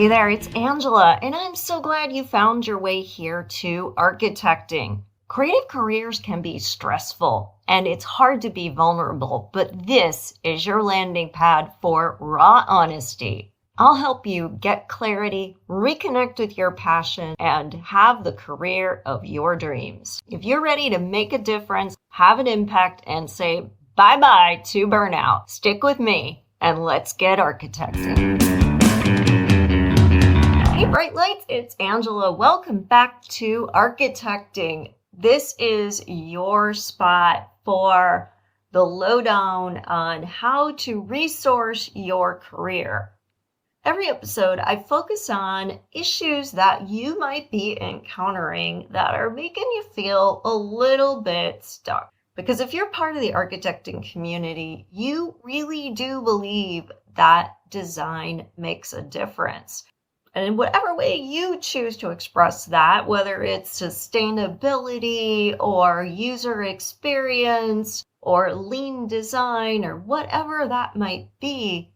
Hey there, it's Angela, and I'm so glad you found your way here to architecting. Creative careers can be stressful, and it's hard to be vulnerable, but this is your landing pad for raw honesty. I'll help you get clarity, reconnect with your passion, and have the career of your dreams. If you're ready to make a difference, have an impact, and say bye-bye to burnout, stick with me, and let's get architecting. Hey, bright lights, it's Angela. Welcome back to Architecting. This is your spot for the lowdown on how to resource your career. Every episode, I focus on issues that you might be encountering that are making you feel a little bit stuck. Because if you're part of the architecting community, you really do believe that design makes a difference. And in whatever way you choose to express that, whether it's sustainability or user experience or lean design or whatever that might be,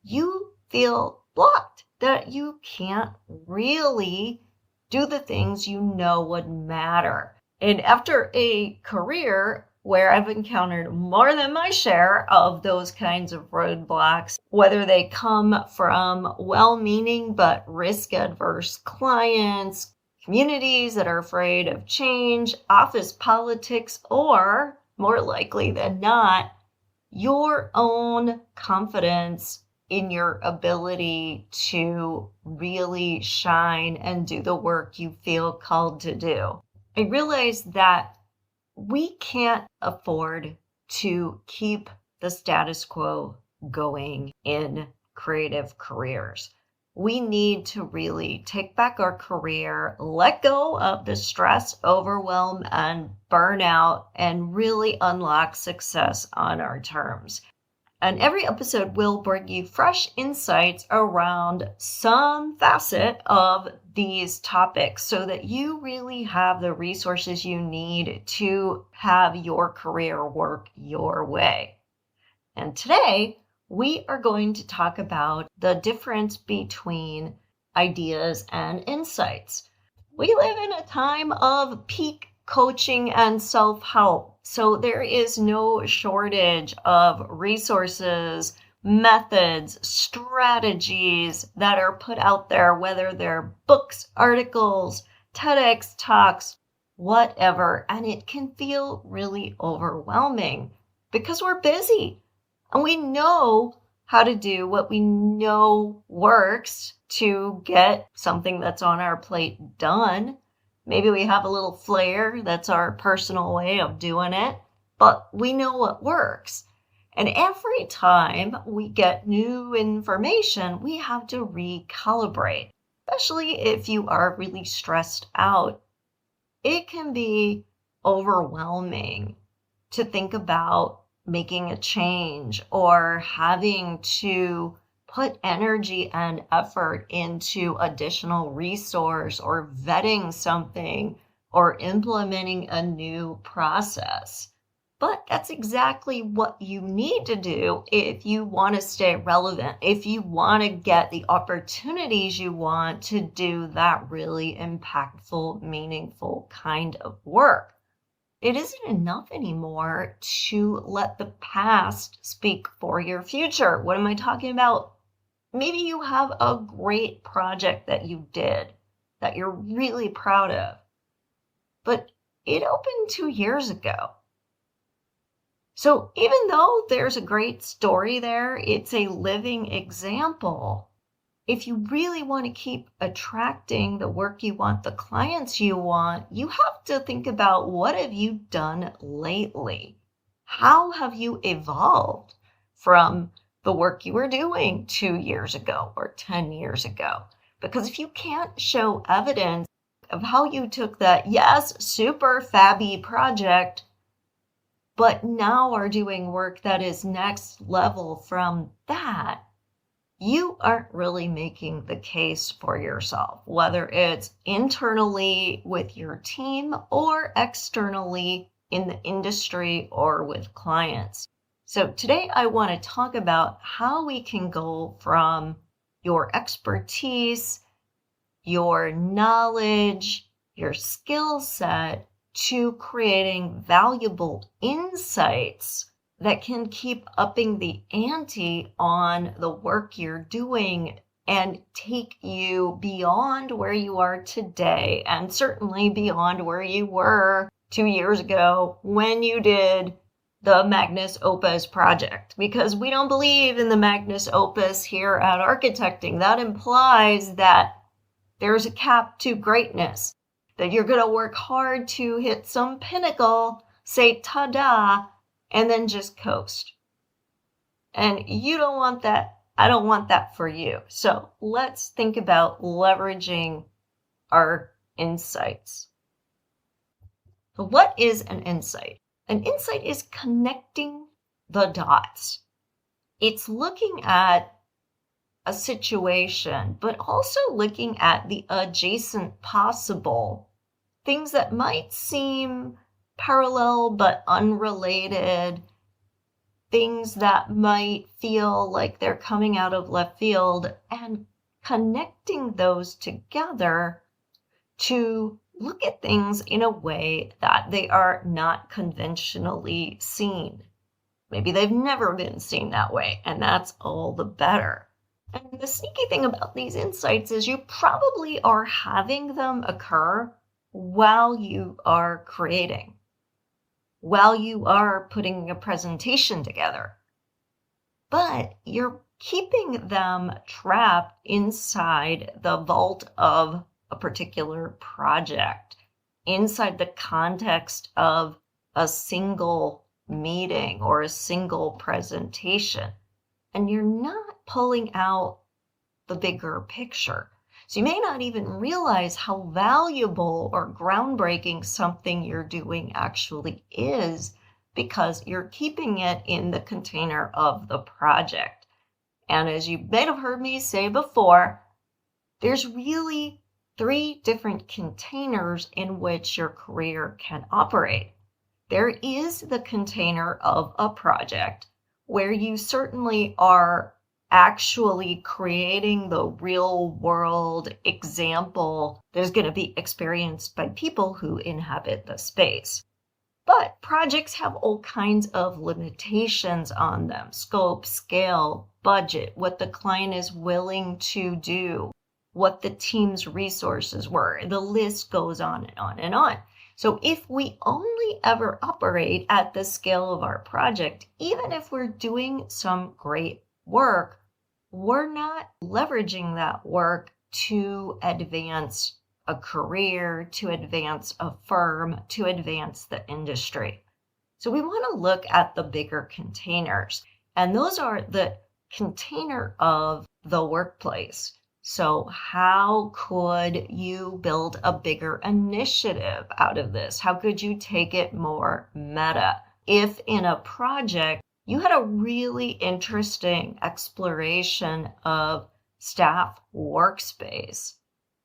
you feel blocked, that you can't really do the things you know would matter. And after a career where I've encountered more than my share of those kinds of roadblocks, whether they come from well-meaning but risk-averse clients, communities that are afraid of change, office politics, or more likely than not, your own confidence in your ability to really shine and do the work you feel called to do. I realize that we can't afford to keep the status quo going in creative careers. We need to really take back our career, let go of the stress, overwhelm, and burnout, and really unlock success on our terms. And every episode will bring you fresh insights around some facet of these topics so that you really have the resources you need to have your career work your way. And today, we are going to talk about the difference between ideas and insights. We live in a time of peak coaching and self-help. So there is no shortage of resources, methods, strategies that are put out there, whether they're books, articles, TEDx talks, whatever. And it can feel really overwhelming because we're busy and we know how to do what we know works to get something that's on our plate done. Maybe we have a little flair, that's our personal way of doing it, but we know what works. And every time we get new information, we have to recalibrate, especially if you are really stressed out. It can be overwhelming to think about making a change or having to put energy and effort into additional resource or vetting something or implementing a new process. But that's exactly what you need to do if you want to stay relevant, if you want to get the opportunities you want to do that really impactful, meaningful kind of work. It isn't enough anymore to let the past speak for your future. What am I talking about? Maybe you have a great project that you did that you're really proud of, but it opened 2 years ago. So even though there's a great story there, it's a living example. If you really want to keep attracting the work you want, the clients you want, you have to think about what have you done lately? How have you evolved from the work you were doing 2 years ago or 10 years ago? Because if you can't show evidence of how you took that, yes, super fabby project, but now are doing work that is next level from that, you aren't really making the case for yourself, whether it's internally with your team or externally in the industry or with clients. So today I want to talk about how we can go from your expertise, your knowledge, your skill set to creating valuable insights that can keep upping the ante on the work you're doing and take you beyond where you are today, and certainly beyond where you were 2 years ago when you did the Magnus Opus project, because we don't believe in the Magnus Opus here at Architecting. That implies that there's a cap to greatness, that you're going to work hard to hit some pinnacle, say ta-da, and then just coast. And you don't want that. I don't want that for you. So let's think about leveraging our insights. What is an insight? An insight is connecting the dots. It's looking at a situation, but also looking at the adjacent possible things that might seem parallel but unrelated, things that might feel like they're coming out of left field, and connecting those together to look at things in a way that they are not conventionally seen. Maybe they've never been seen that way, and that's all the better. And the sneaky thing about these insights is you probably are having them occur while you are creating, while you are putting a presentation together. But you're keeping them trapped inside the vault of a particular project, inside the context of a single meeting or a single presentation. And you're not pulling out the bigger picture. So you may not even realize how valuable or groundbreaking something you're doing actually is, because you're keeping it in the container of the project. And as you may have heard me say before, there's really 3 different containers in which your career can operate. There is the container of a project, where you certainly are actually creating the real world example that is going to be experienced by people who inhabit the space. But projects have all kinds of limitations on them: scope, scale, budget, what the client is willing to do, what the team's resources were. The list goes on and on and on. So if we only ever operate at the scale of our project, even if we're doing some great work, we're not leveraging that work to advance a career, to advance a firm, to advance the industry. So we want to look at the bigger containers, and those are the container of the workplace. So how could you build a bigger initiative out of this? How could you take it more meta? If in a project you had a really interesting exploration of staff workspace,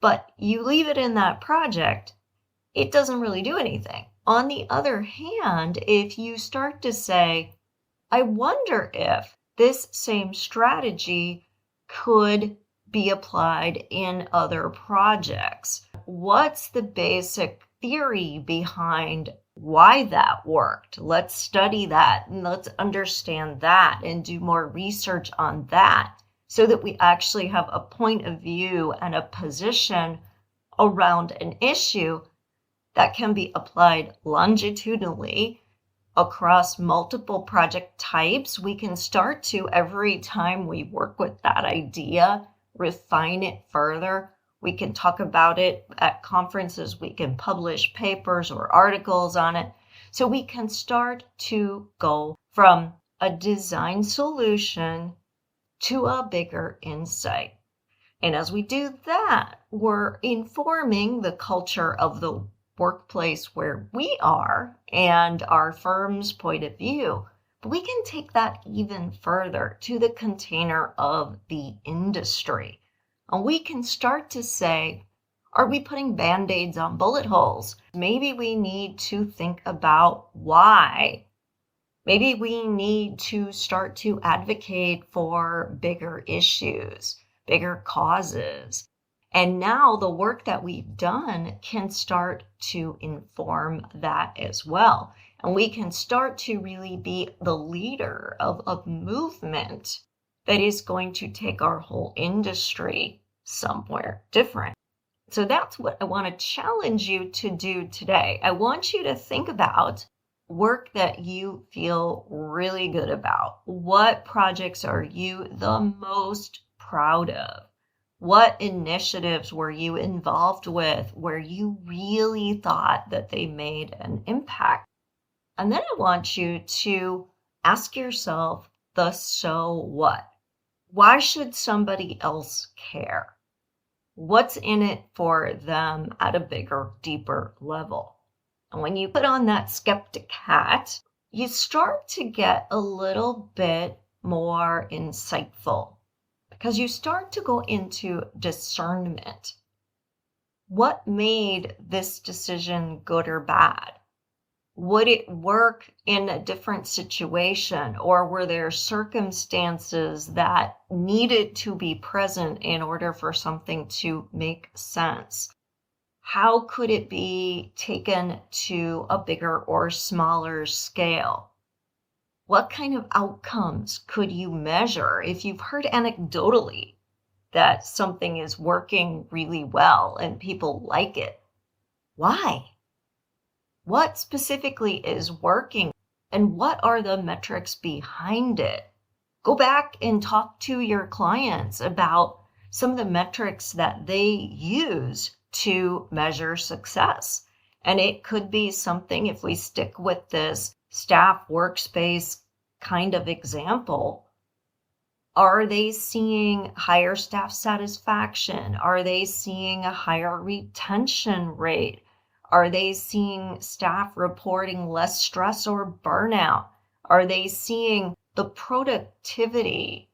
but you leave it in that project, it doesn't really do anything. On the other hand, if you start to say, I wonder if this same strategy could be applied in other projects. What's the basic theory behind why that worked? Let's study that and let's understand that and do more research on that, so that we actually have a point of view and a position around an issue that can be applied longitudinally across multiple project types. We can start to, every time we work with that idea, refine it further. We can talk about it at conferences. We can publish papers or articles on it. So we can start to go from a design solution to a bigger insight. And as we do that, we're informing the culture of the workplace where we are and our firm's point of view. But we can take that even further to the container of the industry. And we can start to say, are we putting band-aids on bullet holes? Maybe we need to think about why. Maybe we need to start to advocate for bigger issues. bigger causes. And now the work that we've done can start to inform that as well. And we can start to really be the leader of a movement that is going to take our whole industry somewhere different. So that's what I want to challenge you to do today. I want you to think about work that you feel really good about. What projects are you the most proud of? What initiatives were you involved with where you really thought that they made an impact? And then I want you to ask yourself the so what? Why should somebody else care? What's in it for them at a bigger, deeper level? And when you put on that skeptic hat, you start to get a little bit more insightful because you start to go into discernment. What made this decision good or bad? Would it work in a different situation, or were there circumstances that needed to be present in order for something to make sense? How could it be taken to a bigger or smaller scale? What kind of outcomes could you measure if you've heard anecdotally that something is working really well and people like it? Why? What specifically is working and what are the metrics behind it? Go back and talk to your clients about some of the metrics that they use to measure success. And it could be something, if we stick with this staff workspace kind of example, are they seeing higher staff satisfaction? Are they seeing a higher retention rate? Are they seeing staff reporting less stress or burnout? Are they seeing the productivity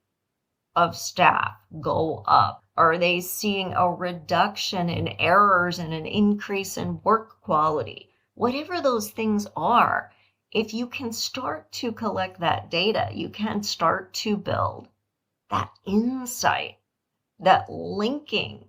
of staff go up? Are they seeing a reduction in errors and an increase in work quality? Whatever those things are, if you can start to collect that data, you can start to build that insight, that linking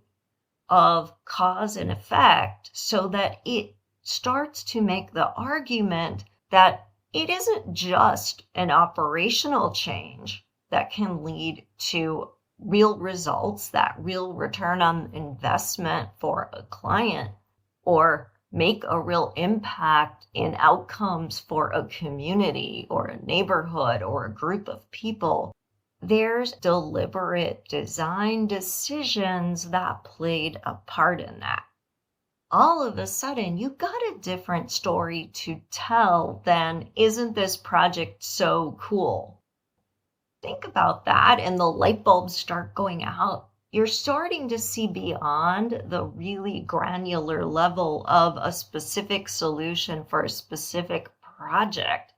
of cause and effect, so that it starts to make the argument that it isn't just an operational change that can lead to real results, that real return on investment for a client, or make a real impact in outcomes for a community or a neighborhood or a group of people. There's deliberate design decisions that played a part in that. All of a sudden, you got a different story to tell than, isn't this project so cool? Think about that and the light bulbs start going out. You're starting to see beyond the really granular level of a specific solution for a specific project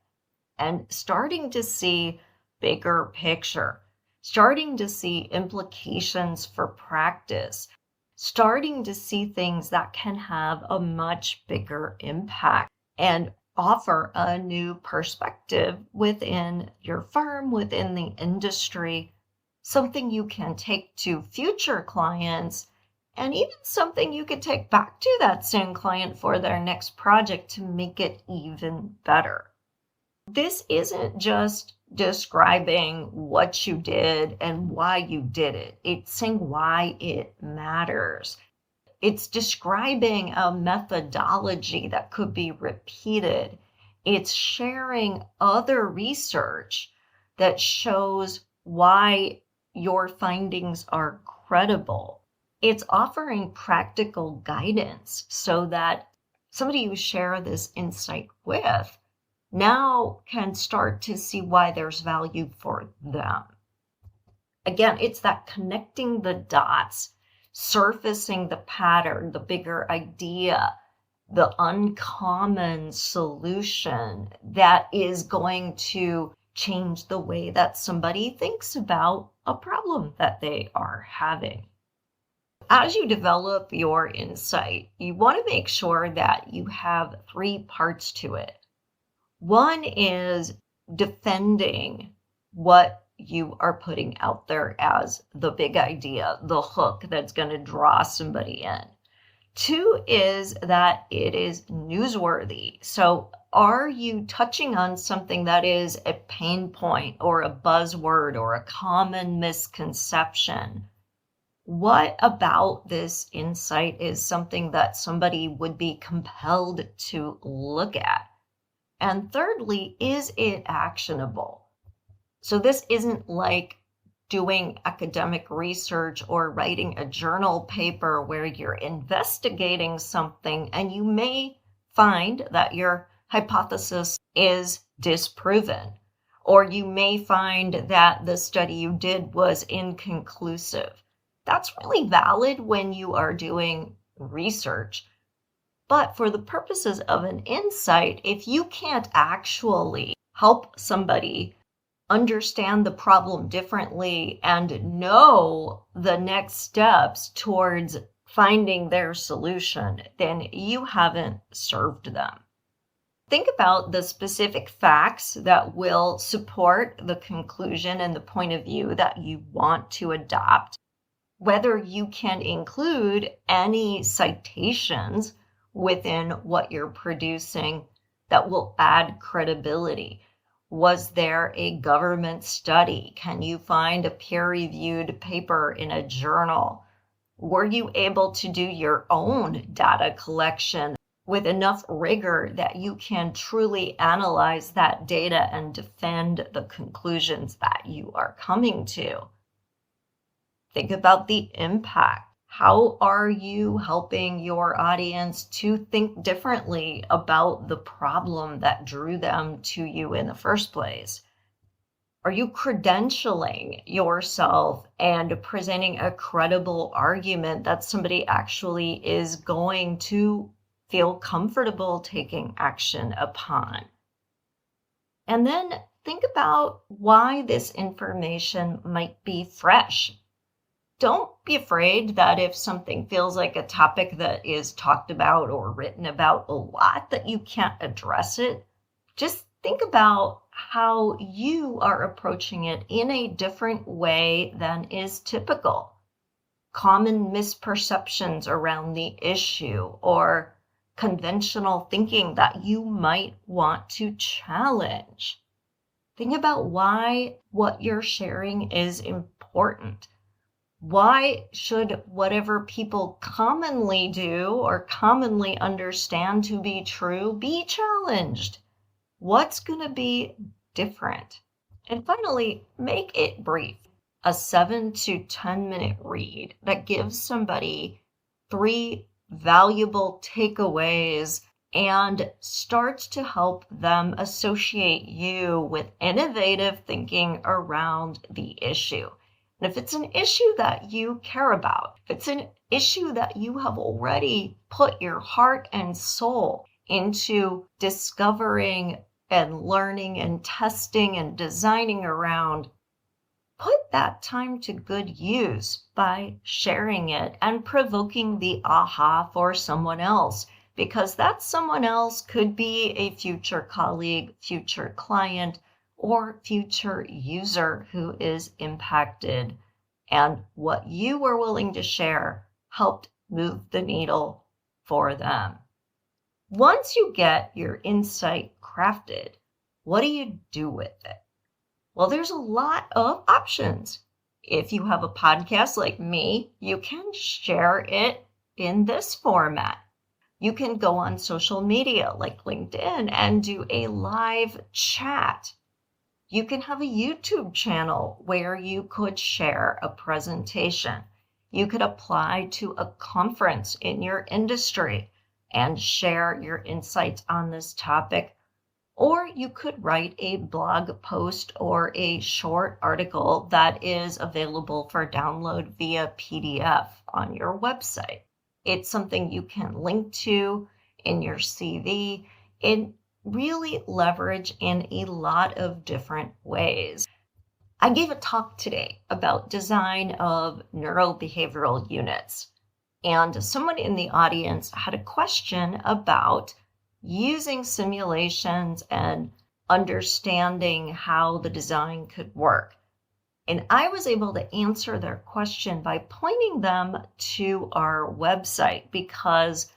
and starting to see bigger picture, starting to see implications for practice, starting to see things that can have a much bigger impact and offer a new perspective within your firm, within the industry, something you can take to future clients, and even something you could take back to that same client for their next project to make it even better. This isn't just describing what you did and why you did it. It's saying why it matters. It's describing a methodology that could be repeated. It's sharing other research that shows why your findings are credible. It's offering practical guidance so that somebody you share this insight with now can start to see why there's value for them. Again, it's that connecting the dots, surfacing the pattern, the bigger idea, the uncommon solution that is going to change the way that somebody thinks about a problem that they are having. As you develop your insight, you want to make sure that you have 3 parts to it. One is defending what you are putting out there as the big idea, the hook that's going to draw somebody in. 2 is that it is newsworthy. So are you touching on something that is a pain point or a buzzword or a common misconception? What about this insight is something that somebody would be compelled to look at? And thirdly, is it actionable? So this isn't like doing academic research or writing a journal paper where you're investigating something and you may find that your hypothesis is disproven, or you may find that the study you did was inconclusive. That's really valid when you are doing research. But for the purposes of an insight, if you can't actually help somebody understand the problem differently and know the next steps towards finding their solution, then you haven't served them. Think about the specific facts that will support the conclusion and the point of view that you want to adopt, whether you can include any citations within what you're producing that will add credibility. Was there a government study? Can you find a peer-reviewed paper in a journal? Were you able to do your own data collection with enough rigor that you can truly analyze that data and defend the conclusions that you are coming to? Think about the impact. How are you helping your audience to think differently about the problem that drew them to you in the first place? Are you credentialing yourself and presenting a credible argument that somebody actually is going to feel comfortable taking action upon? And then think about why this information might be fresh. Don't be afraid that if something feels like a topic that is talked about or written about a lot, that you can't address it. Just think about how you are approaching it in a different way than is typical. Common misperceptions around the issue or conventional thinking that you might want to challenge. Think about why what you're sharing is important. Why should whatever people commonly do or commonly understand to be true be challenged? What's going to be different? And finally, make it brief. A 7 to 10 minute read that gives somebody 3 valuable takeaways and starts to help them associate you with innovative thinking around the issue. And if it's an issue that you care about, if it's an issue that you have already put your heart and soul into discovering and learning and testing and designing around, put that time to good use by sharing it and provoking the aha for someone else, because that someone else could be a future colleague, future client, or future user who is impacted. And what you were willing to share helped move the needle for them. Once you get your insight crafted, what do you do with it? Well, there's a lot of options. If you have a podcast like me, you can share it in this format. You can go on social media like LinkedIn and do a live chat. You can have a YouTube channel where you could share a presentation. You could apply to a conference in your industry and share your insights on this topic. Or you could write a blog post or a short article that is available for download via PDF on your website. It's something you can link to in your CV. It really leverage in a lot of different ways. I gave a talk today about design of neurobehavioral units, and someone in the audience had a question about using simulations and understanding how the design could work. And I was able to answer their question by pointing them to our website, because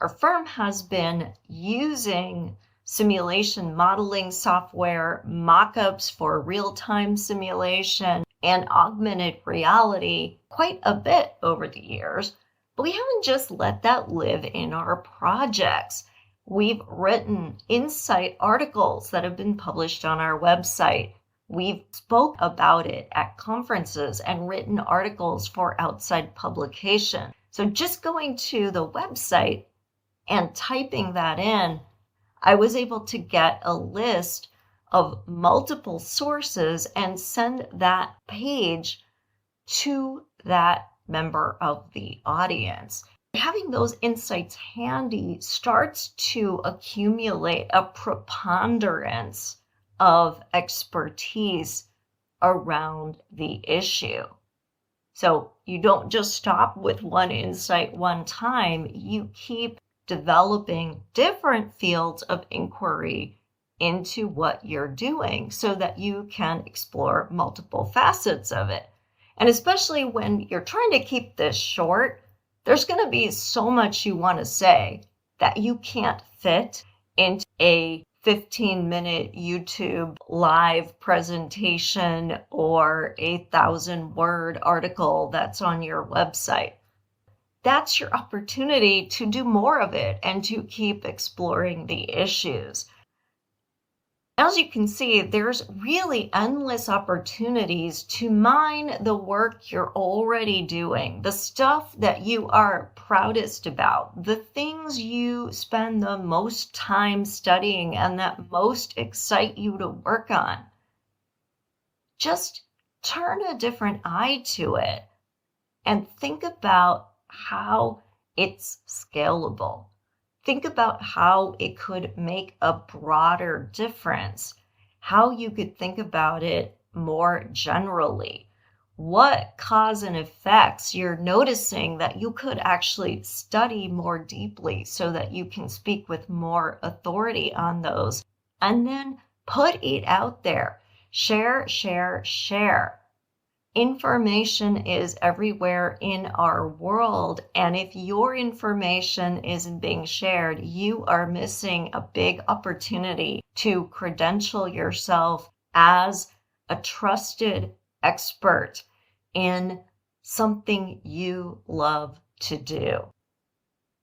our firm has been using simulation modeling software, mock-ups for real-time simulation, and augmented reality quite a bit over the years. But we haven't just let that live in our projects. We've written insight articles that have been published on our website. We've spoke about it at conferences and written articles for outside publication. So just going to the website and typing that in, I was able to get a list of multiple sources and send that page to that member of the audience. Having those insights handy starts to accumulate a preponderance of expertise around the issue. So you don't just stop with one insight one time, you keep developing different fields of inquiry into what you're doing so that you can explore multiple facets of it. And especially when you're trying to keep this short, there's going to be so much you want to say that you can't fit into a 15-minute YouTube live presentation or a 1,000-word article that's on your website. That's your opportunity to do more of it and to keep exploring the issues. As you can see, there's really endless opportunities to mine the work you're already doing, the stuff that you are proudest about, the things you spend the most time studying and that most excite you to work on. Just turn a different eye to it and think about how it's scalable. Think about how it could make a broader difference, how you could think about it more generally. What cause and effects you're noticing that you could actually study more deeply so that you can speak with more authority on those. And then put it out there. Share, share, share. Information is everywhere in our world, and if your information isn't being shared, you are missing a big opportunity to credential yourself as a trusted expert in something you love to do.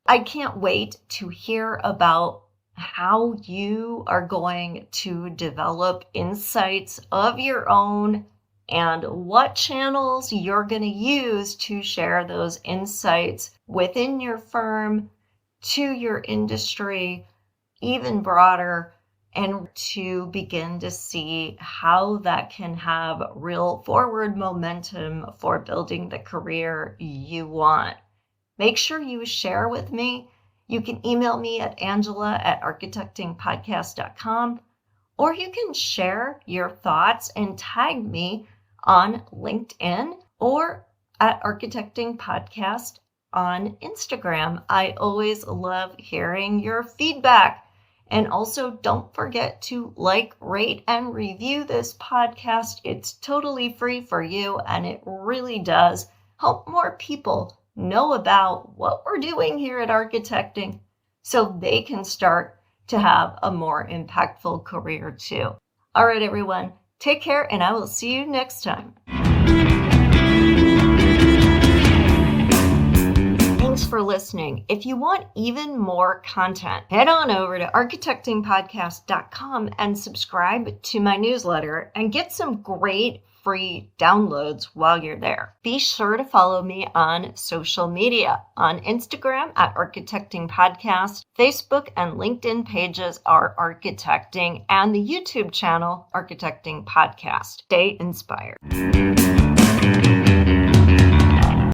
I can't wait to hear about how you are going to develop insights of your own and what channels you're going to use to share those insights within your firm, to your industry, even broader, and to begin to see how that can have real forward momentum for building the career you want. Make sure you share with me. You can email me at angela@architectingpodcast.com, or you can share your thoughts and tag me on LinkedIn or at Architecting Podcast on Instagram. I always love hearing your feedback. And also don't forget to like, rate, and review this podcast. It's totally free for you, and it really does help more people know about what we're doing here at Architecting so they can start to have a more impactful career too. All right, everyone. Take care, and I will see you next time. Thanks for listening. If you want even more content, head on over to architectingpodcast.com and subscribe to my newsletter and get some great free downloads while you're there. Be sure to follow me on social media. On Instagram at Architecting Podcast, Facebook and LinkedIn pages are Architecting, and the YouTube channel Architecting Podcast. Stay inspired.